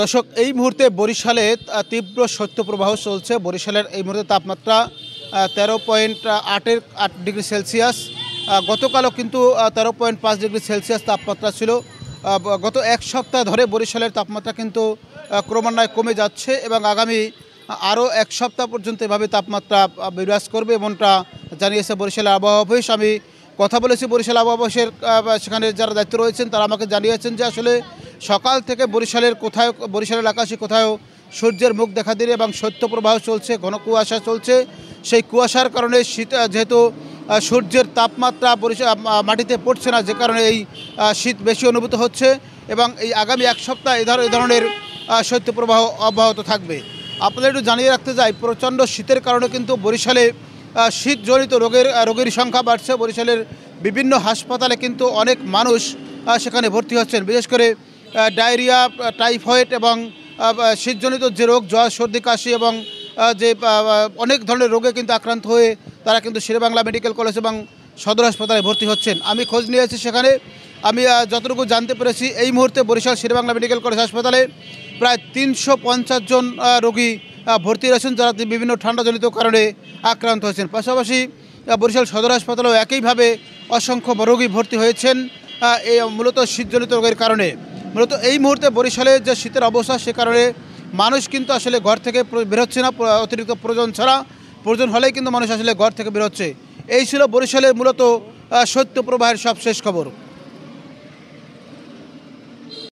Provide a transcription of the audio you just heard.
দর্শক, এই মুহূর্তে বরিশালে তীব্র শৈত্যপ্রবাহ চলছে। বরিশালের এই মুহূর্তে তাপমাত্রা 13.8 ডিগ্রি সেলসিয়াস। গতকালও কিন্তু 13.5 ডিগ্রি সেলসিয়াস তাপমাত্রা ছিল। গত এক সপ্তাহ ধরে বরিশালের তাপমাত্রা কিন্তু ক্রমান্বয়ে কমে যাচ্ছে এবং আগামী আরও এক সপ্তাহ পর্যন্ত এভাবে তাপমাত্রা বিরাজ করবে এমনটা জানিয়েছে বরিশালের আবহাওয়া অফিস। আমি কথা বলেছি বরিশাল আবহাওয়া অফিসের সেখানে যারা দায়িত্ব রয়েছেন, তারা আমাকে জানিয়েছেন যে আসলে সকাল থেকে বরিশালের আকাশে কোথাও সূর্যের মুখ দেখা দিলে এবং শৈত্যপ্রবাহ চলছে, ঘন কুয়াশা চলছে। সেই কুয়াশার কারণে শীত, যেহেতু সূর্যের তাপমাত্রা মাটিতে পড়ছে না, যে কারণে এই শীত বেশি অনুভূত হচ্ছে এবং এই আগামী এক সপ্তাহ এই ধরনের শৈত্যপ্রবাহ অব্যাহত থাকবে। আপনাদের একটু জানিয়ে রাখতে যাই, প্রচণ্ড শীতের কারণে কিন্তু বরিশালে শীতজনিত রোগের সংখ্যা বাড়ছে। বরিশালের বিভিন্ন হাসপাতালে কিন্তু অনেক মানুষ সেখানে ভর্তি হচ্ছেন, বিশেষ করে ডায়রিয়া, টাইফয়েড এবং শীতজনিত যে রোগ, জ্বর, সর্দি, কাশি এবং যে অনেক ধরনের রোগে কিন্তু আক্রান্ত হয়ে তারা কিন্তু শেরেবাংলা মেডিকেল কলেজ এবং সদর হাসপাতালে ভর্তি হচ্ছেন। আমি খোঁজ নিয়েছি, সেখানে আমি যতটুকু জানতে পেরেছি এই মুহূর্তে বরিশাল শেরেবাংলা মেডিকেল কলেজ হাসপাতালে প্রায় 350 জন রোগী ভর্তি রয়েছেন, যারা বিভিন্ন ঠান্ডাজনিত কারণে আক্রান্ত হয়েছেন। পাশাপাশি বরিশাল সদর হাসপাতালেও একইভাবে অসংখ্য রোগী ভর্তি হয়েছেন এই মূলত শীতজনিত রোগের কারণে। মূলত এই মুহূর্তে বরিশালে যে শীতের অবস্থা, সে কারণে মানুষ কিন্তু আসলে ঘর থেকে বেরোচ্ছে না, অতিরিক্ত প্রয়োজন হলেই কিন্তু মানুষ আসলে ঘর থেকে বেরোচ্ছে। এই ছিল বরিশালে মূলত শৈত্যপ্রবাহের সব শেষ খবর।